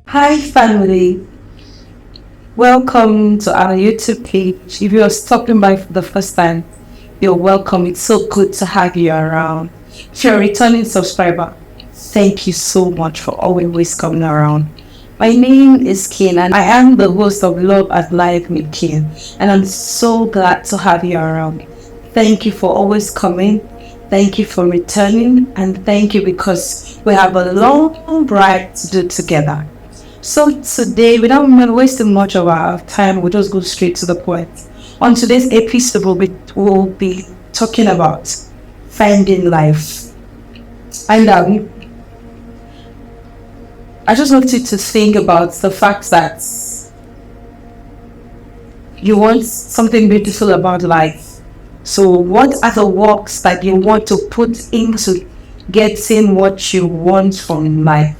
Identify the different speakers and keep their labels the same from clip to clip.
Speaker 1: Hi, family. Welcome to our YouTube page. If you're stopping by for the first time, you're welcome. It's so good to have you around. If you're a returning subscriber, thank you so much for always coming around. My name is Ken, and I am the host of Love at Life with Ken, and I'm so glad to have you around. Thank you for always coming. Thank you for returning, and thank you because we have a long ride to do together. So today, without wasting much of our time, we'll just go straight to the point. On today's episode, we'll be talking about finding life. And I just want you to think about the fact that you want something beautiful about life. So what are the works that you want to put into getting what you want from life?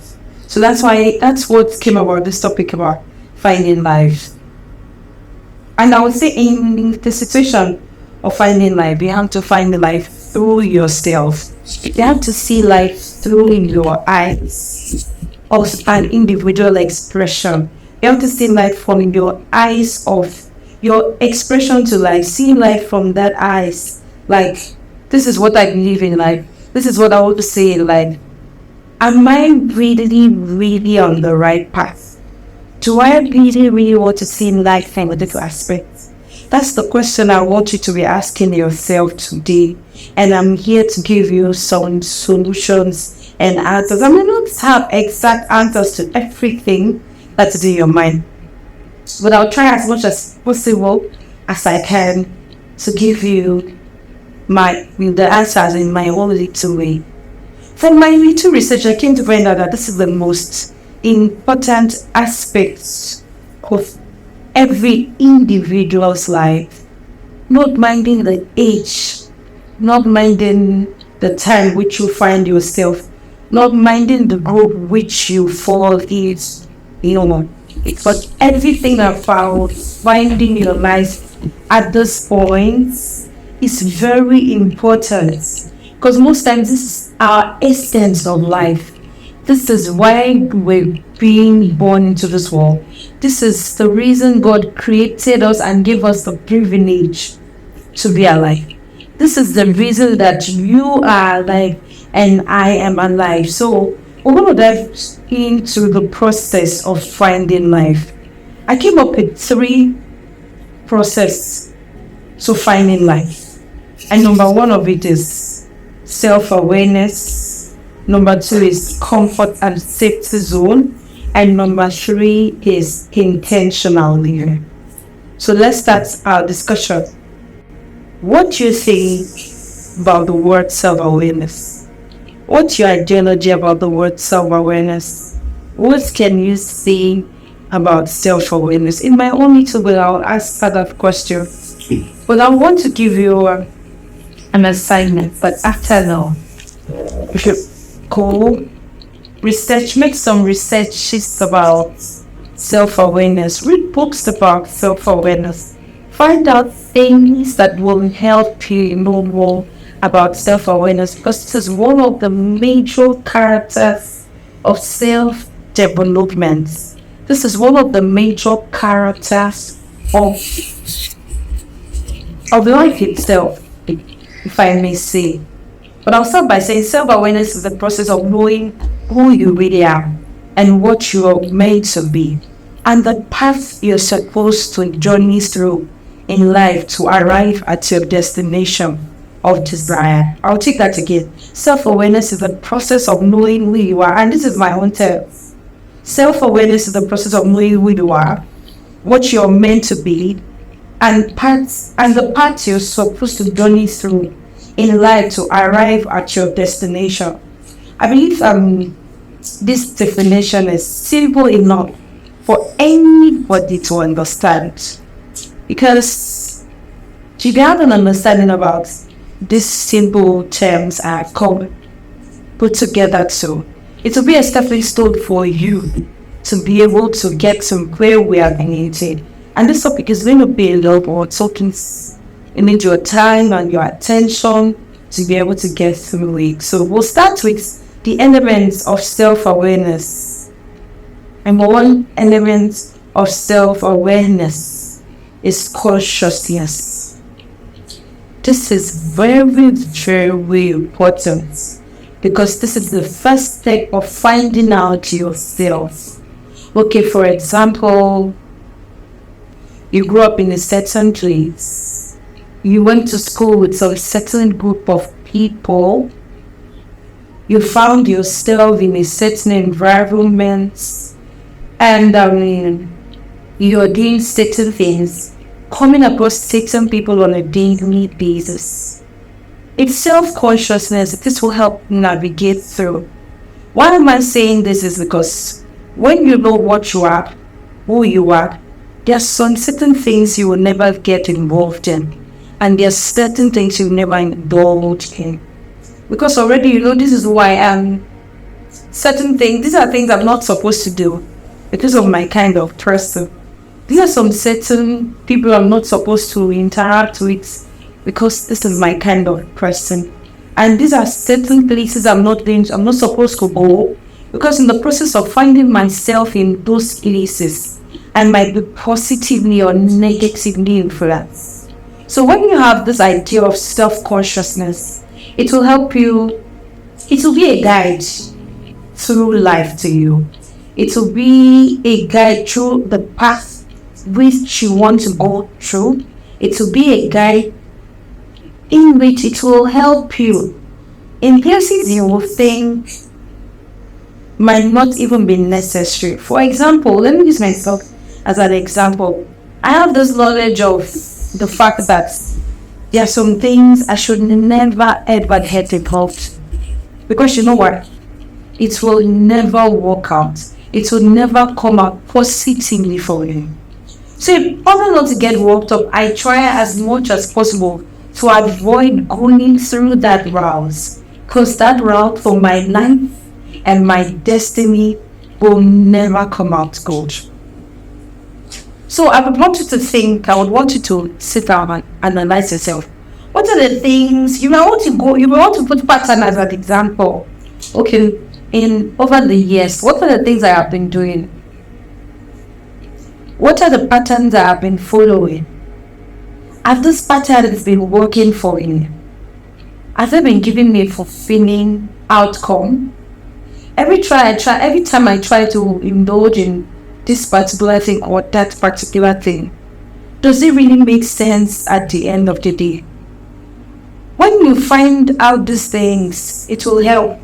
Speaker 1: So that's what came about this topic about finding life. And I would say in the situation of finding life, you have to find the life through yourself. You have to see life through your eyes of an individual expression. You have to see life from your eyes of your expression to life. See life from that eyes. Like, this is what I believe in life. This is what I want to say in life. Am I really on the right path? Do I really want to see life from a different aspect? That's the question I want you to be asking yourself today. And I'm here to give you some solutions and answers. I may not have exact answers to everything that's in your mind, but I'll try as much as possible as I can to give you the answers in my own little way. From my little research, I came to find out that this is the most important aspect of every individual's life. Not minding the age, not minding the time which you find yourself, not minding the group which you fall in, but everything about finding your life at this point is very important. Because most times this is our essence of life. This is why we're being born into this world. This is the reason God created us and gave us the privilege to be alive. This is the reason that you are alive and I am alive. So we're going to dive into the process of finding life. I came up with 3 processes to finding life. And number 1 of it is self-awareness. Number 2 is comfort and safety zone. And number 3 is intentional living. So let's start our discussion. What do you think about the word self-awareness? What's your ideology about the word self-awareness? What can you say about self-awareness? In my own little way, I'll ask that question. But I want to give you an assignment, but after now, you should go research, make some researches about self-awareness, read books about self-awareness, find out things that will help you know more about self-awareness, because this is one of the major characters of self-development. This is one of the major characters of life itself, if I may say. But I'll start by saying self-awareness is the process of knowing who you really are and what you are made to be, and the path you're supposed to journey through in life to arrive at your destination of desire. I'll take that again. Self-awareness is the process of knowing who you are, and this is my own term. Self-awareness is the process of knowing who you are, what you're meant to be, and the path you're supposed to journey through in life to arrive at your destination. I believe this definition is simple enough for anybody to understand, because to have an understanding about these simple terms are put together, so it will be a stepping stone for you to be able to get to where we are headed. And this topic is going to be a lot more talking. You need your time and your attention to be able to get through it. So we'll start with the elements of self-awareness. And one element of self-awareness is consciousness. This is very, very important because this is the first step of finding out yourself. Okay, for example, you grew up in a certain place. You went to school with a certain group of people. You found yourself in a certain environment, and you're doing certain things, coming across certain people on a daily basis. It's self-consciousness. This will help navigate through. Why am I saying this is because when you know what you are, who you are, there are some certain things you will never get involved in, and there are certain things you will never indulge in. Because already you know this is who I am. Certain things, these are things I'm not supposed to do because of my kind of person. These are some certain people I'm not supposed to interact with because this is my kind of person. And these are certain places I'm not supposed to go because in the process of finding myself in those places, I might be positively or negatively influenced. So when you have this idea of self-consciousness, it will help you, it will be a guide through life to you. It will be a guide through the path which you want to go through. It will be a guide in which it will help you in places you will think might not even be necessary. For example, let me use myself as an example. I have this knowledge of the fact that there are some things I should never ever get involved, because you know what? It will never work out. It will never come out positively for you. So in order not to get worked up, I try as much as possible to avoid going through that route, because that route for my life and my destiny will never come out good. So I would want you to think, I would want you to sit down and analyze yourself. What are the things you may want to go, you may want to put pattern as an example. Okay, in over the years, what are the things I have been doing? What are the patterns I have been following? Have those patterns been working for me? Have they been giving me a fulfilling outcome? Every time I try to indulge in this particular thing or that particular thing, does it really make sense at the end of the day? When you find out these things, it will help.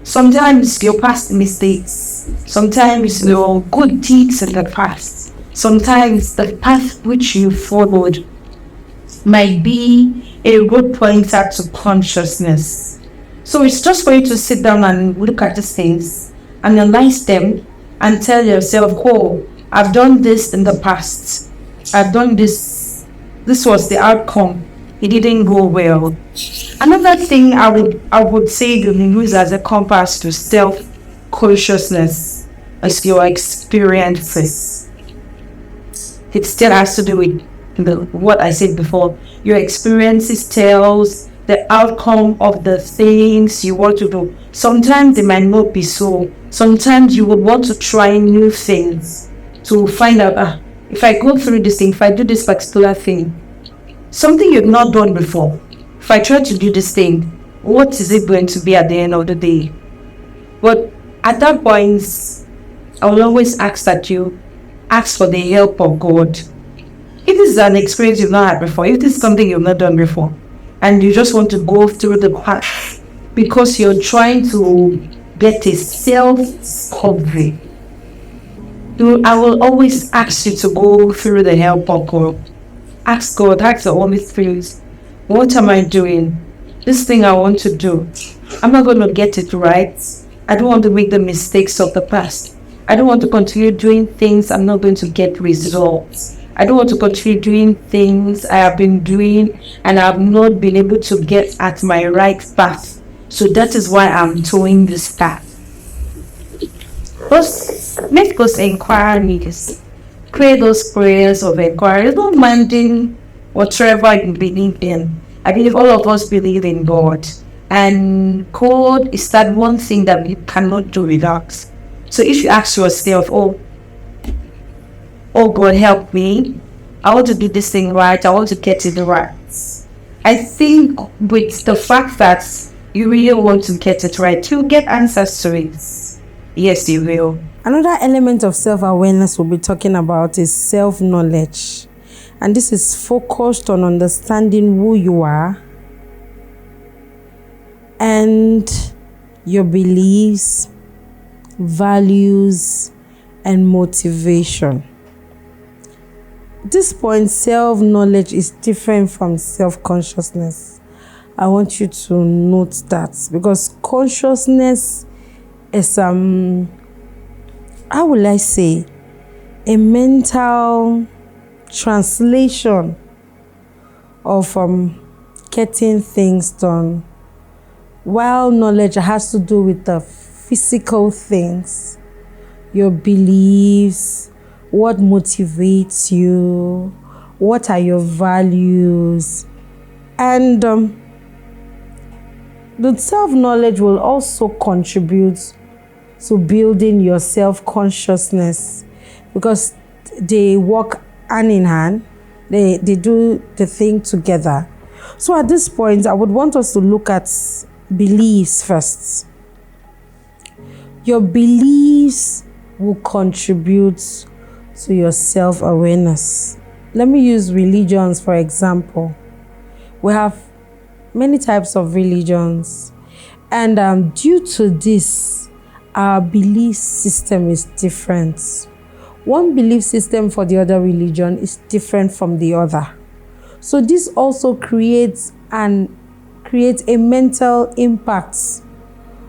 Speaker 1: Sometimes your past mistakes, sometimes your good deeds in the past, sometimes the path which you followed might be a good pointer to consciousness. So it's just for you to sit down and look at these things, analyze them, and tell yourself, oh, I've done this in the past. I've done this. This was the outcome. It didn't go well. Another thing I would say you use as a compass to self-consciousness is your experiences. It still has to do with what I said before. Your experiences tells the outcome of the things you want to do. Sometimes it might not be so. Sometimes you will want to try new things to find out, if I go through this thing, if I do this particular thing, something you've not done before, if I try to do this thing, what is it going to be at the end of the day? But at that point, I will always ask that you ask for the help of God. If this is an experience you've not had before, if this is something you've not done before, and you just want to go through the path because you're trying to get a self-discovery, I will always ask you to go through the help of God. Ask God, ask the Holy Spirit, what am I doing? This thing I want to do, I'm not going to get it right. I don't want to make the mistakes of the past. I don't want to continue doing things I'm not going to get results. I don't want to continue doing things I have been doing and I have not been able to get at my right path. So that is why I'm doing this path. Make those inquiries. Pray those prayers of inquiry. Don't minding whatever you believe in. I believe all of us believe in God. And God is that one thing that we cannot do without. So if you ask yourself, oh God, help me. I want to do this thing right. I want to get it right. I think with the fact that you really want to get it right, you get answers to it. Yes, you will.
Speaker 2: Another element of self-awareness we'll be talking about is self-knowledge. And this is focused on understanding who you are and your beliefs, values, and motivation. At this point, self-knowledge is different from self-consciousness. I want you to note that, because consciousness is how will I say, a mental translation of getting things done, while knowledge has to do with the physical things, your beliefs, what motivates you, what are your values, and the self-knowledge will also contribute to building your self-consciousness, because they work hand in hand. They do the thing together. So at this point, I would want us to look at beliefs first. Your beliefs will contribute to your self-awareness. Let me use religions for example. We have many types of religions, and due to this, our belief system is different. One belief system for the other religion is different from the other. So this also creates a mental impact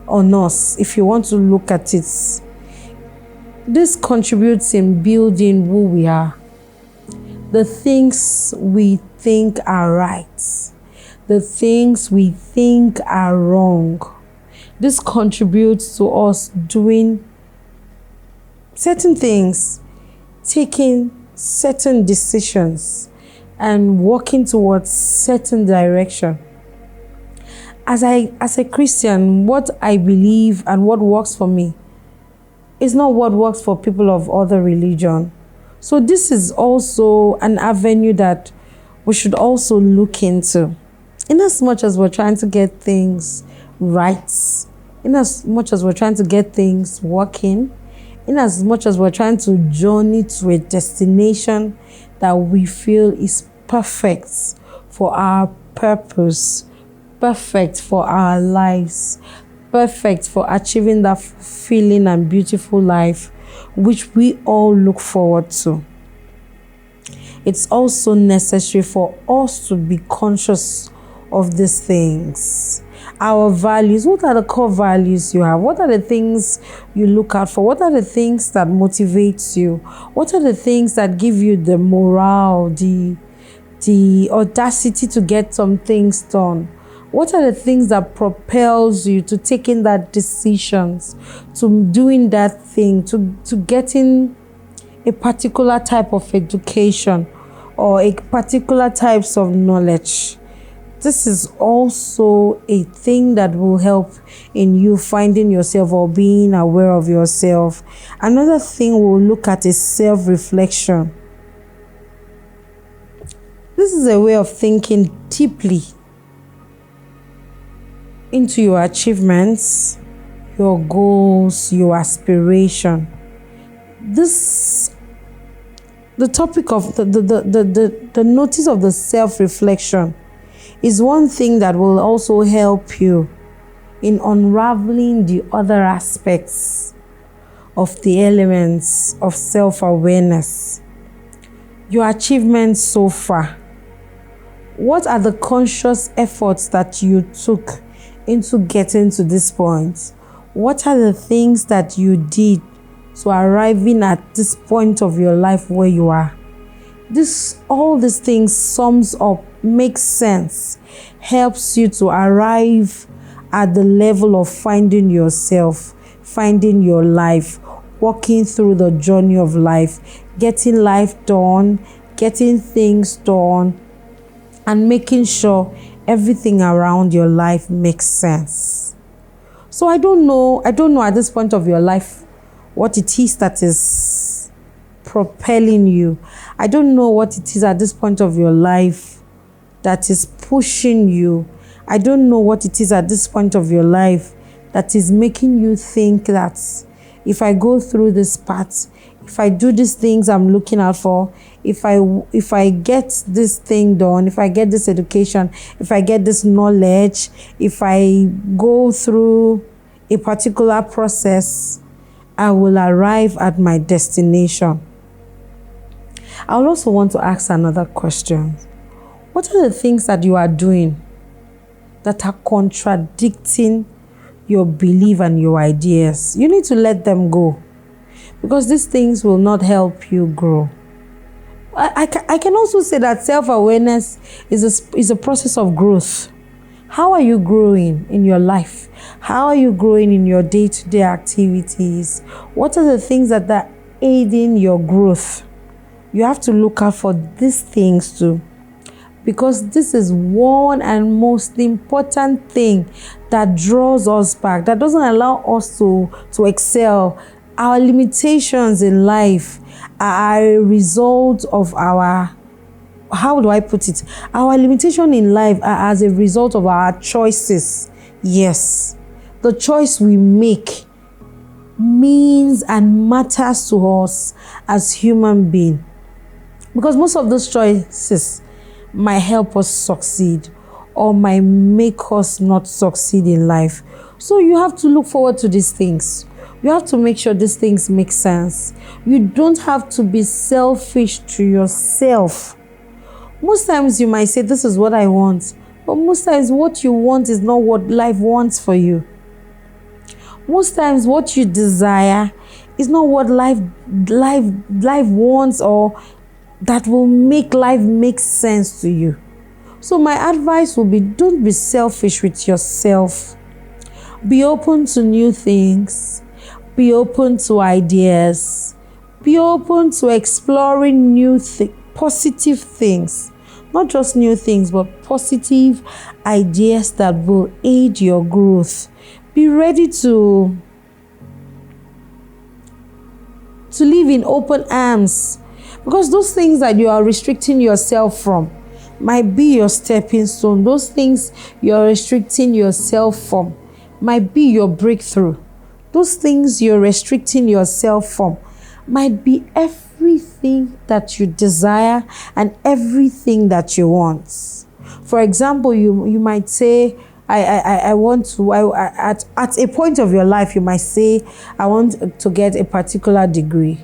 Speaker 2: on us, if you want to look at it. This contributes in building who we are. The things we think are right, the things we think are wrong. This contributes to us doing certain things, taking certain decisions, and walking towards certain direction. As a Christian, what I believe and what works for me is not what works for people of other religion. So this is also an avenue that we should also look into. In as much as we're trying to get things right, in as much as we're trying to get things working, in as much as we're trying to journey to a destination that we feel is perfect for our purpose, perfect for our lives, perfect for achieving that fulfilling and beautiful life which we all look forward to, it's also necessary for us to be conscious of these things. Our values, what are the core values you have? What are the things you look out for? What are the things that motivate you? What are the things that give you the morale, the audacity to get some things done? What are the things that propels you to taking that decisions, to doing that thing, to getting a particular type of education or a particular types of knowledge? This is also a thing that will help in you finding yourself or being aware of yourself. Another thing we'll look at is self-reflection. This is a way of thinking deeply into your achievements, your goals, your aspiration. The topic of the notice of the self-reflection is one thing that will also help you in unraveling the other aspects of the elements of self-awareness. Your achievements so far. What are the conscious efforts that you took into getting to this point? What are the things that you did to arriving at this point of your life where you are? All these things sums up, makes sense, helps you to arrive at the level of finding yourself, finding your life, walking through the journey of life, getting life done, getting things done, and making sure everything around your life makes sense. So I don't know at this point of your life what it is that is propelling you. I don't know what it is at this point of your life that is pushing you. I don't know what it is at this point of your life that is making you think that if I go through this path, if I do these things I'm looking out for, if I get this thing done, if I get this education, if I get this knowledge, if I go through a particular process, I will arrive at my destination. I also want to ask another question. What are the things that you are doing that are contradicting your belief and your ideas? You need to let them go, because these things will not help you grow. I can also say that self-awareness is a process of growth. How are you growing in your life? How are you growing in your day-to-day activities? What are the things that are aiding your growth? You have to look out for these things too, because this is one and most important thing that draws us back, that doesn't allow us to excel. Our limitations in life are a result of our, how do I put it? Our limitation in life are as a result of our choices. Yes, the choice we make means and matters to us as human beings, because most of those choices might help us succeed or might make us not succeed in life. So you have to look forward to these things. You have to make sure these things make sense. You don't have to be selfish to yourself. Most times you might say, this is what I want, but most times what you want is not what life wants for you. Most times what you desire is not what life wants, or that will make life make sense to you. So my advice will be, don't be selfish with yourself. Be open to new things. Be open to ideas. Be open to exploring new positive things. Not just new things, but positive ideas that will aid your growth. Be ready to live in open arms, because those things that you are restricting yourself from might be your stepping stone. Those things you're restricting yourself from might be your breakthrough. Those things you're restricting yourself from might be everything that you desire and everything that you want. For example, you might say, I want to, at a point of your life, you might say, I want to get a particular degree.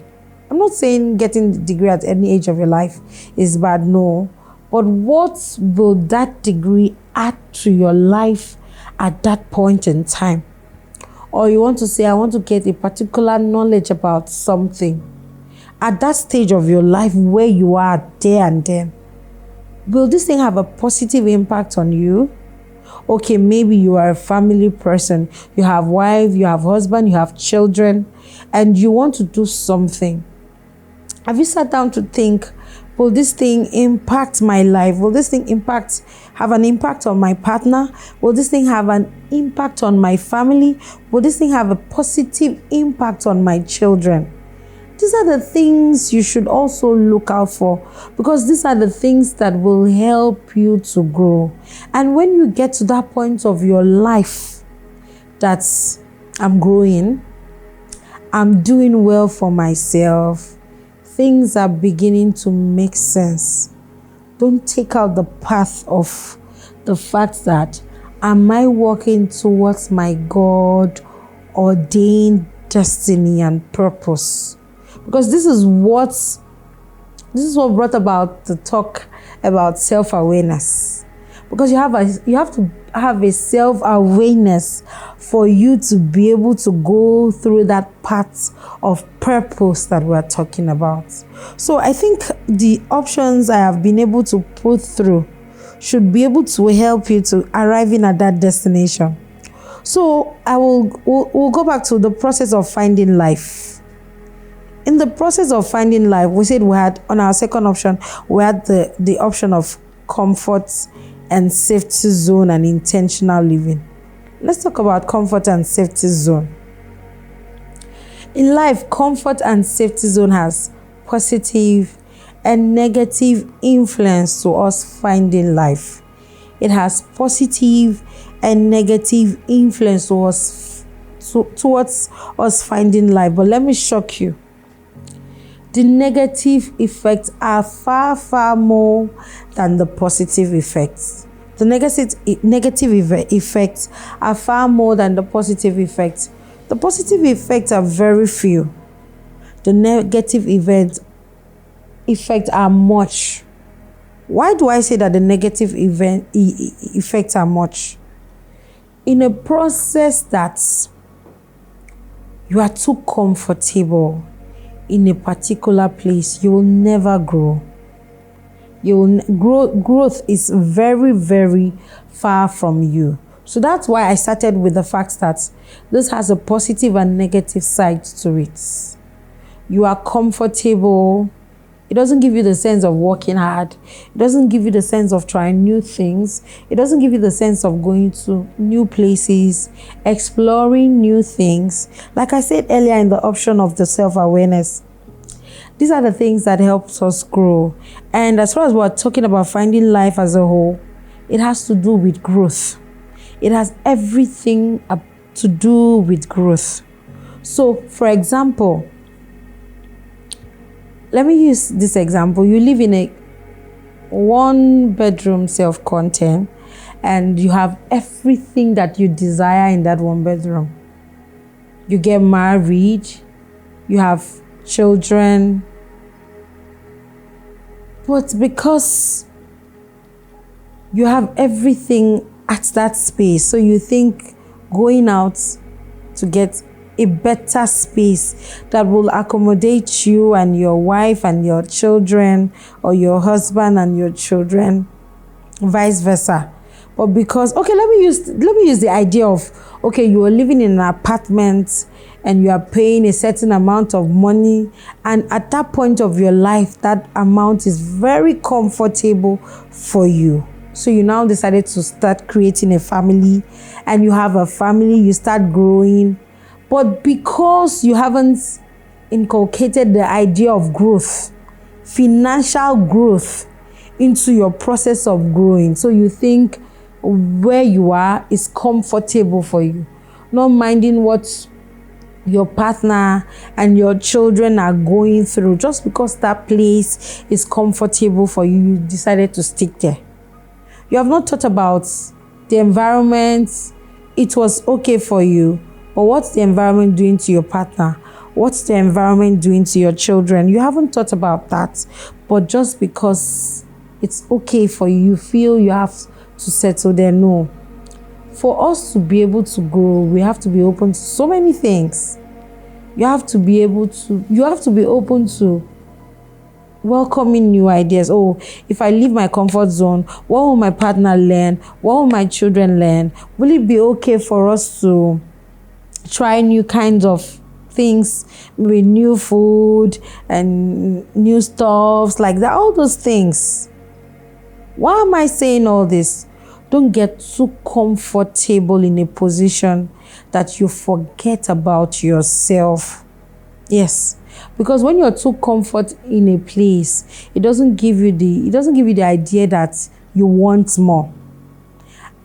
Speaker 2: I'm not saying getting the degree at any age of your life is bad, no. But what will that degree add to your life at that point in time? Or you want to say, I want to get a particular knowledge about something. At that stage of your life where you are there and then, will this thing have a positive impact on you? Okay, maybe you are a family person. You have wife, you have husband, you have children, and you want to do something. Have you sat down to think, will this thing impact my life? Will this thing have an impact on my partner? Will this thing have an impact on my family? Will this thing have a positive impact on my children? These are the things you should also look out for, because these are the things that will help you to grow. And when you get to that point of your life that I'm growing, I'm doing well for myself, things are beginning to make sense, don't take out the path of the fact that, am I walking towards my God ordained destiny and purpose? Because this is what brought about the talk about self-awareness. Because you have to have a self-awareness for you to be able to go through that path of purpose that we're talking about. So I think the options I have been able to put through should be able to help you to arriving at that destination. So we'll go back to the process of finding life. In the process of finding life, we said we had, on our second option, we had the option of comfort and safety zone and intentional living. Let's talk about comfort and safety zone. In life, comfort and safety zone has positive and negative influence to us finding life. It has positive and negative influence towards us finding life. But let me shock you. The negative effects are far, far more than the positive effects. The negative effects are far more than the positive effects. The positive effects are very few. The negative effects are much. Why do I say that the negative effects are much? In a process that you are too comfortable in a particular place, you will never grow. Growth is very, very far from you. So that's why I started with the fact that this has a positive and negative side to it. You are comfortable. It doesn't give you the sense of working hard. It doesn't give you the sense of trying new things. It doesn't give you the sense of going to new places, exploring new things. Like I said earlier in the option of the self-awareness, these are the things that helps us grow. And as far as we're talking about finding life as a whole, it has to do with growth. It has everything to do with growth. So, for example, let me use this example. You live in a one-bedroom self-contained, and you have everything that you desire in that one bedroom. You get married, you have children, but because you have everything at that space, so you think going out to get a better space that will accommodate you and your wife and your children, or your husband and your children, vice versa. But because, okay, let me use the idea of, okay, you are living in an apartment and you are paying a certain amount of money, and at that point of your life, that amount is very comfortable for you. So you now decided to start creating a family, and you have a family, you start growing. But because you haven't inculcated the idea of growth, financial growth, into your process of growing, so you think where you are is comfortable for you, not minding what your partner and your children are going through. Just because that place is comfortable for you, you decided to stick there. You have not thought about the environment. It was okay for you, but what's the environment doing to your partner? What's the environment doing to your children? You haven't thought about that. But just because it's okay for you, you feel you have to settle there. No. For us to be able to grow, we have to be open to so many things. You have to be open to welcoming new ideas. Oh, if I leave my comfort zone, what will my partner learn? What will my children learn? Will it be okay for us to try new kinds of things, maybe new food and new stuffs like that, all those things? Why am I saying all this? Don't get too comfortable in a position that you forget about yourself. Yes, because when you're too comfort in a place, it doesn't give you the idea that you want more.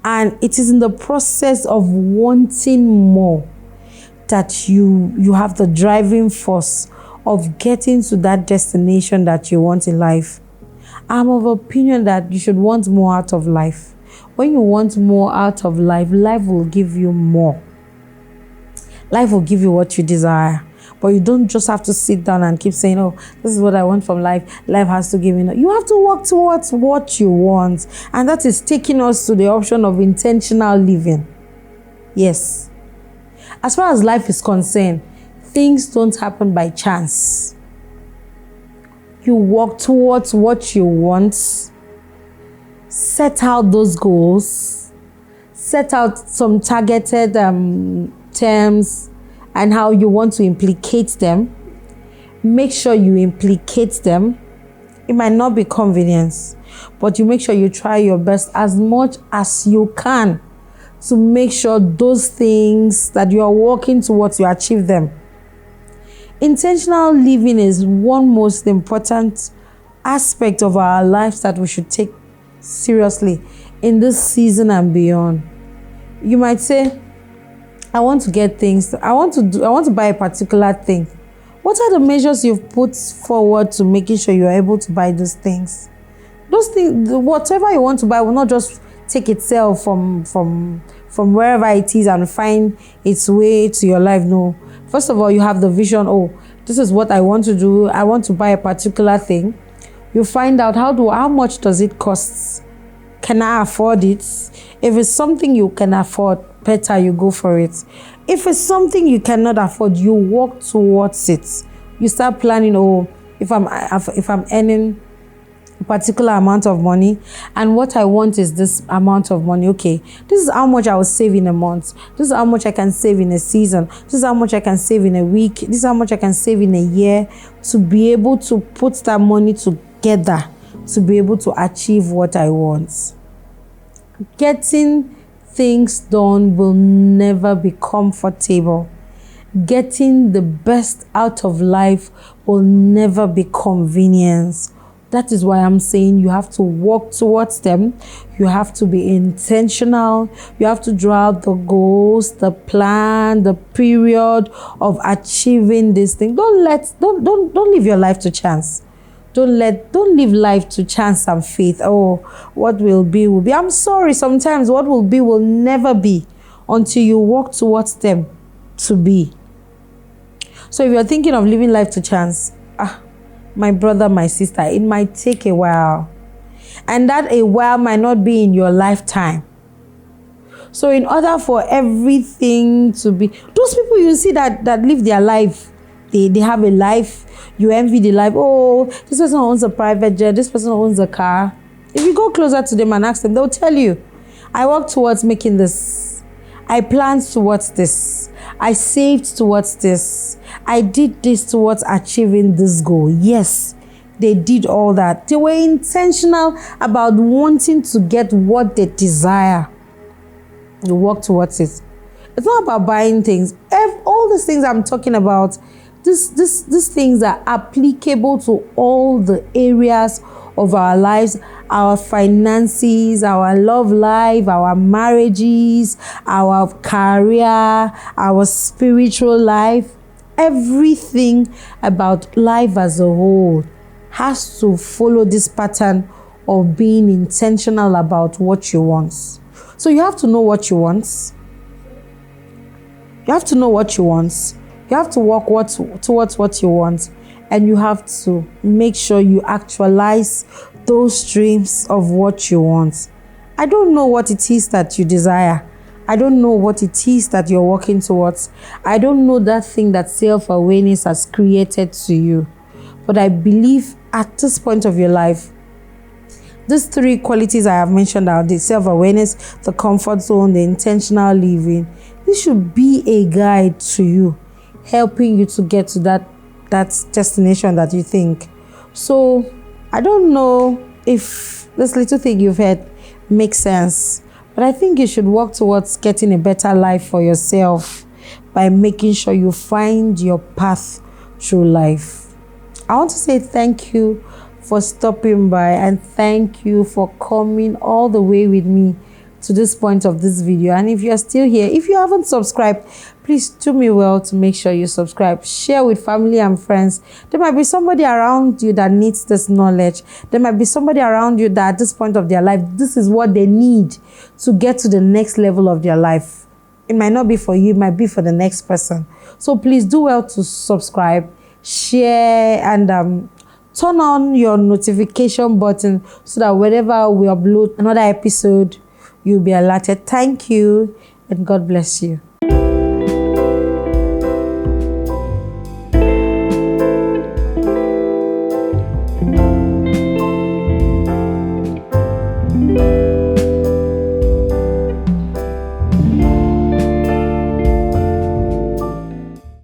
Speaker 2: And it is in the process of wanting more that you have the driving force of getting to that destination that you want in life. I'm of opinion that you should want more out of life. When you want more out of life, life will give you more. Life will give you what you desire. But you don't just have to sit down and keep saying, oh, this is what I want from life. Life has to give me. You have to work towards what you want. And that is taking us to the option of intentional living. Yes. As far as life is concerned, things don't happen by chance. You work towards what you want. Set out those goals. Set out some targeted terms and how you want to implicate them. Make sure you implicate them. It might not be convenience, but you make sure you try your best as much as you can to make sure those things that you are working towards, you achieve them. Intentional living is one most important aspect of our lives that we should take seriously in this season and beyond. You might say, I want to get things, I want to buy a particular thing. What are the measures you've put forward to making sure you're able to buy those things? Those things, whatever you want to buy will not just take itself from wherever it is and find its way to your life. No. First of all, you have the vision. Oh, this is what I want to do. I want to buy a particular thing. You find out how much does it cost? Can I afford it? If it's something you can afford, better you go for it. If it's something you cannot afford, you walk towards it. You start planning. Oh, if I'm earning a particular amount of money and what I want is this amount of money, okay, this is how much I will save in a month, this is how much I can save in a season, this is how much I can save in a week, this is how much I can save in a year, to be able to put that money together to be able to achieve what I want. Getting things done will never be comfortable. Getting the best out of life will never be convenience. That is why I'm saying you have to work towards them. You have to be intentional. You have to draw out the goals, the plan, the period of achieving this thing. Don't leave your life to chance. Don't leave life to chance and faith. Oh, what will be will be. I'm sorry, sometimes what will be will never be until you work towards them to be. So if you're thinking of living life to chance, my brother, my sister, it might take a while. And that a while might not be in your lifetime. So in order for everything to be, those people you see that live their life, they have a life, you envy the life. Oh, this person owns a private jet, this person owns a car. If you go closer to them and ask them, they'll tell you, I worked towards making this. I planned towards this. I saved towards this. I did this towards achieving this goal. Yes, they did all that. They were intentional about wanting to get what they desire. You work towards it. It's not about buying things. All these things I'm talking about, these things are applicable to all the areas of our lives, our finances, our love life, our marriages, our career, our spiritual life. Everything about life as a whole has to follow this pattern of being intentional about what you want. So you have to know what you want. You have to know what you want. You have to work towards what you want. And you have to make sure you actualize those dreams of what you want. I don't know what it is that you desire. I don't know what it is that you're working towards. I don't know that thing that self-awareness has created to you. But I believe at this point of your life, these three qualities I have mentioned are the self-awareness, the comfort zone, the intentional living. This should be a guide to you, helping you to get to that destination that you think. So I don't know if this little thing you've heard makes sense, but I think you should work towards getting a better life for yourself by making sure you find your path through life. I want to say thank you for stopping by and thank you for coming all the way with me to this point of this video. And if you're still here, if you haven't subscribed, please do me well to make sure you subscribe. Share with family and friends. There might be somebody around you that needs this knowledge. There might be somebody around you that at this point of their life, this is what they need to get to the next level of their life. It might not be for you, it might be for the next person. So please do well to subscribe, share, and turn on your notification button so that whenever we upload another episode, you'll be alerted. Thank you, and God bless you.